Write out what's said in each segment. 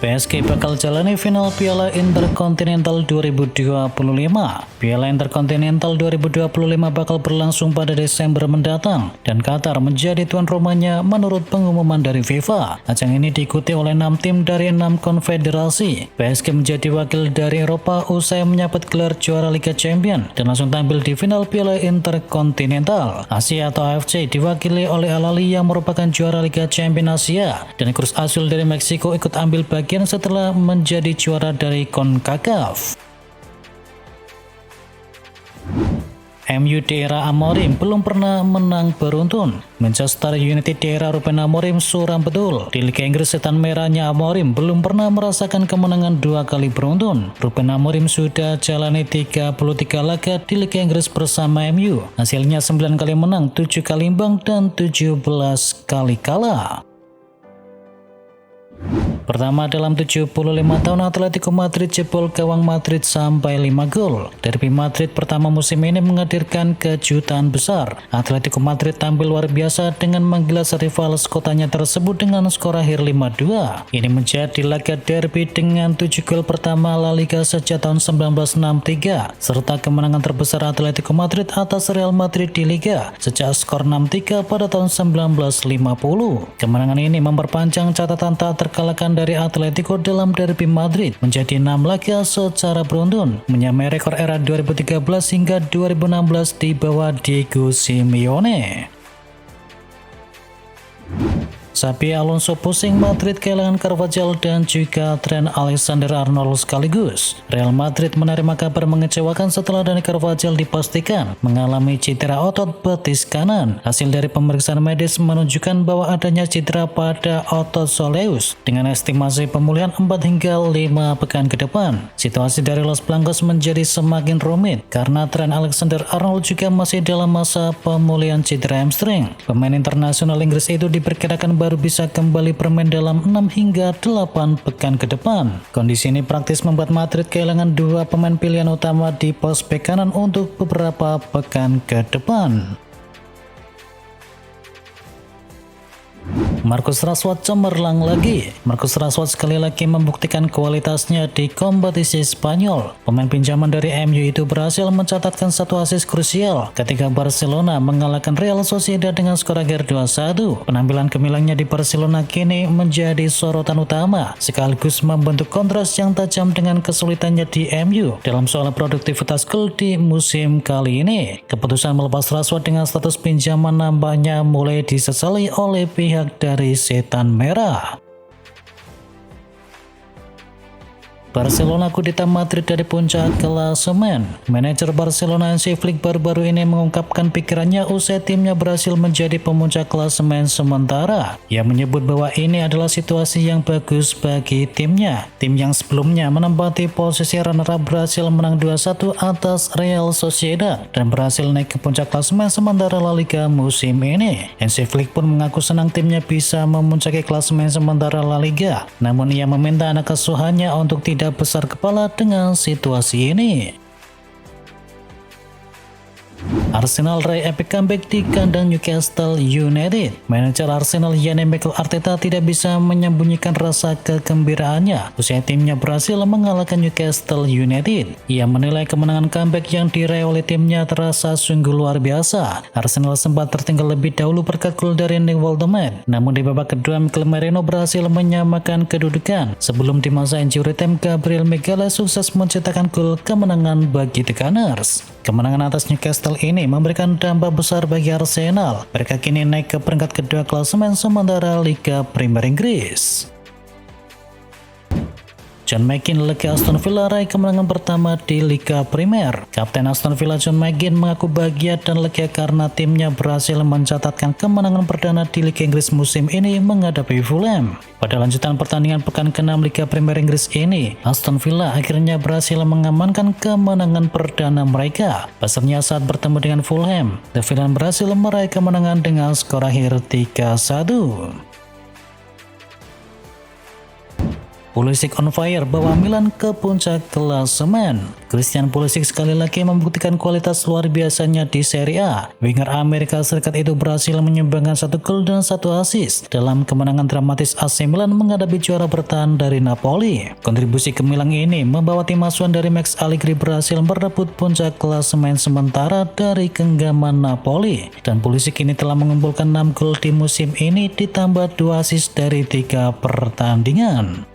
PSG bakal jalani final Piala Intercontinental 2025. Piala Intercontinental 2025 bakal berlangsung pada Desember mendatang dan Qatar menjadi tuan rumahnya menurut pengumuman dari FIFA. Ajang ini diikuti oleh 6 tim dari 6 konfederasi. PSG menjadi wakil dari Eropa usai menyabet gelar juara Liga Champion dan langsung tampil di final Piala Intercontinental. Asia atau AFC diwakili oleh Al Ahly yang merupakan juara Liga Champion Asia dan Cruz Azul dari Meksiko ikut ambil bagian setelah menjadi juara dari CONCACAF. MU di era Amorim belum pernah menang beruntun. Manchester United di era Ruben Amorim suram betul. Di Liga Inggris setan merahnya Amorim belum pernah merasakan kemenangan 2 kali beruntun. Ruben Amorim sudah jalani 33 laga di Liga Inggris bersama MU. Hasilnya 9 kali menang, 7 kali imbang, dan 17 kali kalah. Pertama dalam 75 tahun Atletico Madrid jebol gawang Madrid sampai 5 gol. Derby Madrid pertama musim ini menghadirkan kejutan besar. Atletico Madrid tampil luar biasa dengan menggilas rival kotanya tersebut dengan skor akhir 5-2. Ini menjadi laga derby dengan 7 gol pertama La Liga sejak tahun 1963 serta kemenangan terbesar Atletico Madrid atas Real Madrid di Liga sejak skor 6-3 pada tahun 1950. Kemenangan ini memperpanjang catatan tak terkalahkan dari Atletico dalam derby Madrid menjadi 6 laga secara beruntun, menyamai rekor era 2013 hingga 2016 di bawah Diego Simeone. Xabi Alonso pusing, Madrid kehilangan Carvajal dan juga Trent Alexander-Arnold sekaligus. Real Madrid menerima kabar mengecewakan setelah Dani Carvajal dipastikan mengalami cedera otot betis kanan. Hasil dari pemeriksaan medis menunjukkan bahwa adanya cedera pada otot soleus dengan estimasi pemulihan 4 hingga 5 pekan ke depan. Situasi dari Los Blancos menjadi semakin rumit karena Trent Alexander-Arnold juga masih dalam masa pemulihan cedera hamstring. Pemain internasional Inggris itu diperkirakan baru bisa kembali bermain dalam 6 hingga 8 pekan ke depan. Kondisi ini praktis membuat Madrid kehilangan 2 pemain pilihan utama di pos bek kanan untuk beberapa pekan ke depan. Marcus Rashford cemerlang lagi. Marcus Rashford sekali lagi membuktikan kualitasnya di kompetisi Spanyol. Pemain pinjaman dari MU itu berhasil mencatatkan satu assist krusial ketika Barcelona mengalahkan Real Sociedad dengan skor akhir 2-1. Penampilan gemilangnya di Barcelona kini menjadi sorotan utama, sekaligus membentuk kontras yang tajam dengan kesulitannya di MU dalam soal produktivitas gol di musim kali ini. Keputusan melepas Rashford dengan status pinjaman nampaknya mulai disesali oleh pihak dari setan merah. Barcelona kudeta Madrid dari puncak klasemen. Manajer Barcelona Hansi Flick baru-baru ini mengungkapkan pikirannya usai timnya berhasil menjadi pemuncak klasemen sementara. Ia menyebut bahwa ini adalah situasi yang bagus bagi timnya. Tim yang sebelumnya menempati posisi runner-up berhasil menang 2-1 atas Real Sociedad dan berhasil naik ke puncak klasemen sementara La Liga musim ini. Hansi Flick pun mengaku senang timnya bisa memuncaki klasemen sementara La Liga. Namun ia meminta anak asuhannya untuk tidak besar kepala dengan situasi ini. Arsenal raih epic comeback di kandang Newcastle United. Manajer Arsenal Yannick Mikel Arteta tidak bisa menyembunyikan rasa kegembiraannya usai timnya berhasil mengalahkan Newcastle United. Ia menilai kemenangan comeback yang diraih oleh timnya terasa sungguh luar biasa. Arsenal sempat tertinggal lebih dahulu berkat gol dari Nick Woltemade, namun di babak kedua Mikel Merino berhasil menyamakan kedudukan. Sebelum di masa injury time, Gabriel Magalhaes sukses menciptakan gol kemenangan bagi The Gunners. Kemenangan atas Newcastle ini memberikan dampak besar bagi Arsenal. Mereka kini naik ke peringkat kedua klasemen sementara Liga Premier Inggris. John McGinn lega Aston Villa raih kemenangan pertama di Liga Premier. Kapten Aston Villa John McGinn mengaku bahagia dan lega karena timnya berhasil mencatatkan kemenangan perdana di Liga Inggris musim ini menghadapi Fulham. Pada lanjutan pertandingan pekan ke-6 Liga Premier Inggris ini, Aston Villa akhirnya berhasil mengamankan kemenangan perdana mereka. Pasalnya saat bertemu dengan Fulham, The Villain berhasil meraih kemenangan dengan skor akhir 3-1. Pulisic on fire bawa Milan ke puncak klasemen. Christian Pulisic sekali lagi membuktikan kualitas luar biasanya di Serie A. Winger Amerika Serikat itu berhasil menyumbangkan 1 gol dan 1 assist dalam kemenangan dramatis AC Milan menghadapi juara bertahan dari Napoli. Kontribusi gemilang ini membawa tim asuhan dari Max Allegri berhasil merebut puncak klasemen sementara dari genggaman Napoli. Dan Pulisic ini telah mengumpulkan 6 gol di musim ini ditambah 2 assist dari 3 pertandingan.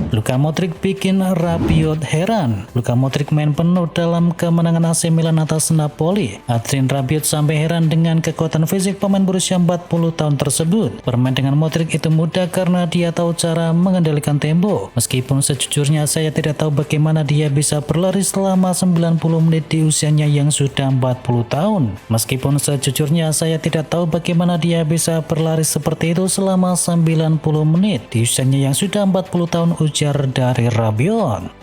Luka Modric bikin Rabiot heran. Luka Modric main penuh dalam kemenangan AC Milan atas Napoli. Adrien Rabiot sampai heran dengan kekuatan fisik pemain berusia 40 tahun tersebut. Bermain dengan Modric itu mudah karena dia tahu cara mengendalikan tempo. Meskipun sejujurnya saya tidak tahu bagaimana dia bisa berlari selama 90 menit di usianya yang sudah 40 tahun. Meskipun sejujurnya saya tidak tahu bagaimana dia bisa berlari seperti itu selama 90 menit di usianya yang sudah 40 tahun, ujar dari Rabiot.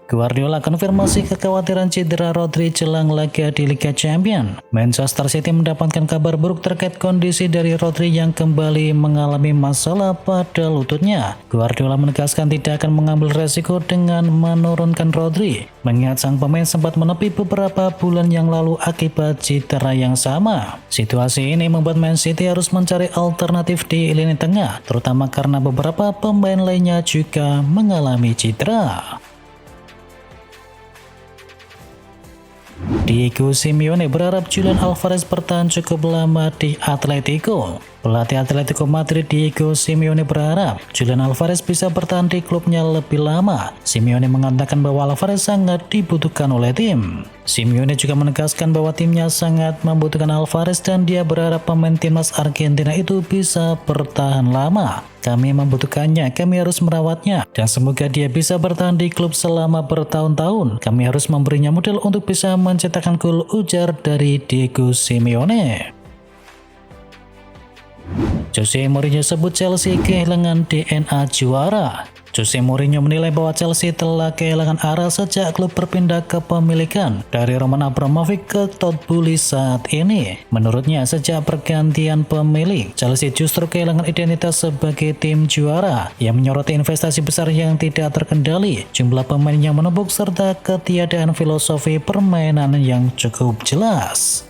Guardiola konfirmasi kekhawatiran cedera Rodri jelang laga di Liga Champions. Manchester City mendapatkan kabar buruk terkait kondisi dari Rodri yang kembali mengalami masalah pada lututnya. Guardiola menegaskan tidak akan mengambil resiko dengan menurunkan Rodri, mengingat sang pemain sempat menepi beberapa bulan yang lalu akibat cedera yang sama. Situasi ini membuat Man City harus mencari alternatif di lini tengah, terutama karena beberapa pemain lainnya juga mengalami cedera. Diego Simeone berharap Julian Alvarez bertahan cukup lama di Atletico. Pelatih Atletico Madrid Diego Simeone berharap Julian Alvarez bisa bertahan di klubnya lebih lama. Simeone mengatakan bahwa Alvarez sangat dibutuhkan oleh tim. Simeone juga menegaskan bahwa timnya sangat membutuhkan Alvarez dan dia berharap pemain timnas Argentina itu bisa bertahan lama. Kami membutuhkannya, kami harus merawatnya, dan semoga dia bisa bertahan di klub selama bertahun-tahun. Kami harus memberinya modal untuk bisa mencetakkan gol, ujar dari Diego Simeone. Jose Mourinho sebut Chelsea kehilangan DNA juara. Jose Mourinho menilai bahwa Chelsea telah kehilangan arah sejak klub berpindah kepemilikan dari Roman Abramovich ke Todd Boehly saat ini. Menurutnya, sejak pergantian pemilik, Chelsea justru kehilangan identitas sebagai tim juara yang menyoroti investasi besar yang tidak terkendali, jumlah pemain yang menumpuk, serta ketiadaan filosofi permainan yang cukup jelas.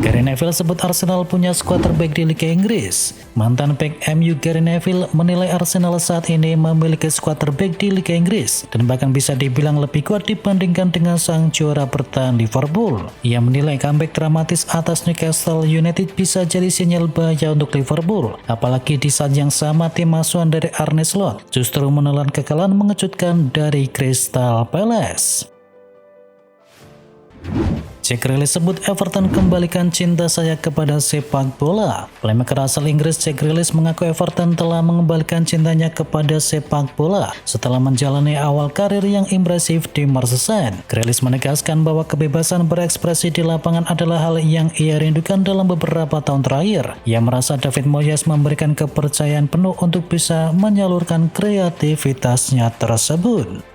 Gary Neville sebut Arsenal punya skuad terbaik di Liga Inggris. Mantan bek MU Gary Neville menilai Arsenal saat ini memiliki skuad terbaik di Liga Inggris dan bahkan bisa dibilang lebih kuat dibandingkan dengan sang juara bertahan Liverpool. Ia menilai comeback dramatis atas Newcastle United bisa jadi sinyal bahaya untuk Liverpool, apalagi di saat yang sama tim asuhan dari Arne Slot justru menelan kekalahan mengejutkan dari Crystal Palace. Jack Grealish sebut Everton kembalikan cinta saya kepada sepak bola. Playmaker asal Inggris Jack Grealish mengaku Everton telah mengembalikan cintanya kepada sepak bola setelah menjalani awal karir yang impresif di Merseyside. Grealish menegaskan bahwa kebebasan berekspresi di lapangan adalah hal yang ia rindukan dalam beberapa tahun terakhir. Ia merasa David Moyes memberikan kepercayaan penuh untuk bisa menyalurkan kreativitasnya tersebut.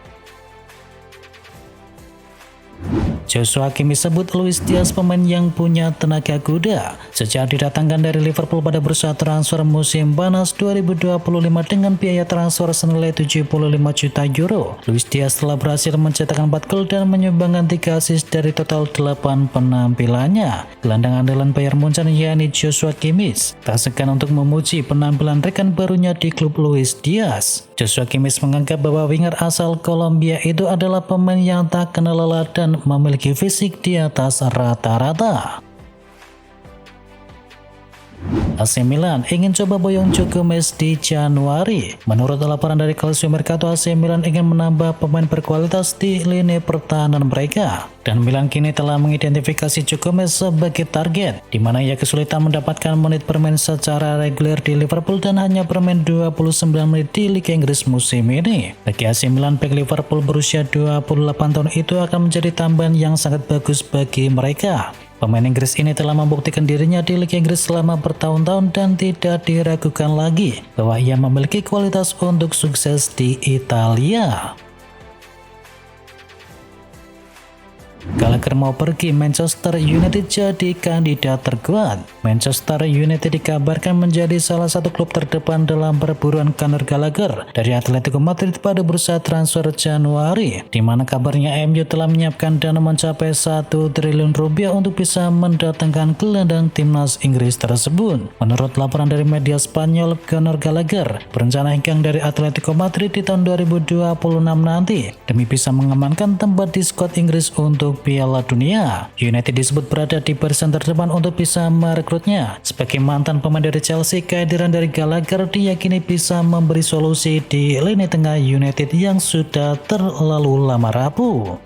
Joshua Kimmich sebut Luis Diaz pemain yang punya tenaga kuda. Sejak didatangkan dari Liverpool pada bursa transfer musim panas 2025 dengan biaya transfer senilai 75 juta euro, Luis Diaz telah berhasil mencetakkan 4 gol dan menyumbangkan 3 assist dari total 8 penampilannya. Gelandang andalan Bayern Munchen yakni Joshua Kimmich tak segan untuk memuji penampilan rekan barunya di klub Luis Diaz. Joshua Kimmich menganggap bahwa winger asal Kolombia itu adalah pemain yang tak kenal lelah dan memiliki fisik di atas rata-rata. AC Milan ingin coba boyong Joe Gomez di Januari. Menurut laporan dari Calcio Mercato, AC Milan ingin menambah pemain berkualitas di lini pertahanan mereka. Dan Milan kini telah mengidentifikasi Joe Gomez sebagai target, di mana ia kesulitan mendapatkan menit bermain secara reguler di Liverpool dan hanya bermain 29 menit di Liga Inggris musim ini. Bagi AC Milan, bek Liverpool berusia 28 tahun itu akan menjadi tambahan yang sangat bagus bagi mereka. Pemain Inggris ini telah membuktikan dirinya di Liga Inggris selama bertahun-tahun dan tidak diragukan lagi bahwa ia memiliki kualitas untuk sukses di Italia. Gallagher mau pergi, Manchester United jadi kandidat terkuat. Manchester United dikabarkan menjadi salah satu klub terdepan dalam perburuan Conor Gallagher dari Atletico Madrid pada bursa transfer Januari, di mana kabarnya MU telah menyiapkan dana mencapai 1 triliun rupiah untuk bisa mendatangkan gelandang timnas Inggris tersebut. Menurut laporan dari media Spanyol, Conor Gallagher berencana hengkang dari Atletico Madrid di tahun 2026 nanti demi bisa mengamankan tempat di skuad Inggris untuk Piala Dunia. United disebut berada di barisan terdepan untuk bisa merekrutnya. Sebagai mantan pemain dari Chelsea, kehadiran dari Gallagher diyakini bisa memberi solusi di lini tengah United yang sudah terlalu lama rapuh.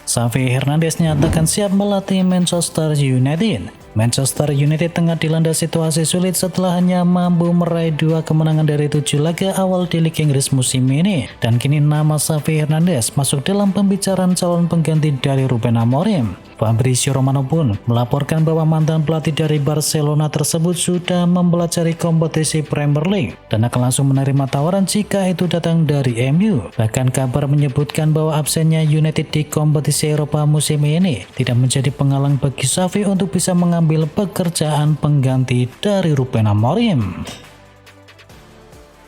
Xavi Hernandez nyatakan siap melatih Manchester United. Manchester United tengah dilanda situasi sulit setelah hanya mampu meraih 2 kemenangan dari 7 laga awal di Liga Inggris musim ini, dan kini nama Xavi Hernandez masuk dalam pembicaraan calon pengganti dari Ruben Amorim. Fabrizio Romano pun melaporkan bahwa mantan pelatih dari Barcelona tersebut sudah mempelajari kompetisi Premier League dan akan langsung menerima tawaran jika itu datang dari MU. Bahkan kabar menyebutkan bahwa absennya United di kompetisi Eropa musim ini tidak menjadi penghalang bagi Xavi untuk bisa mengambil pekerjaan pengganti dari Ruben Amorim.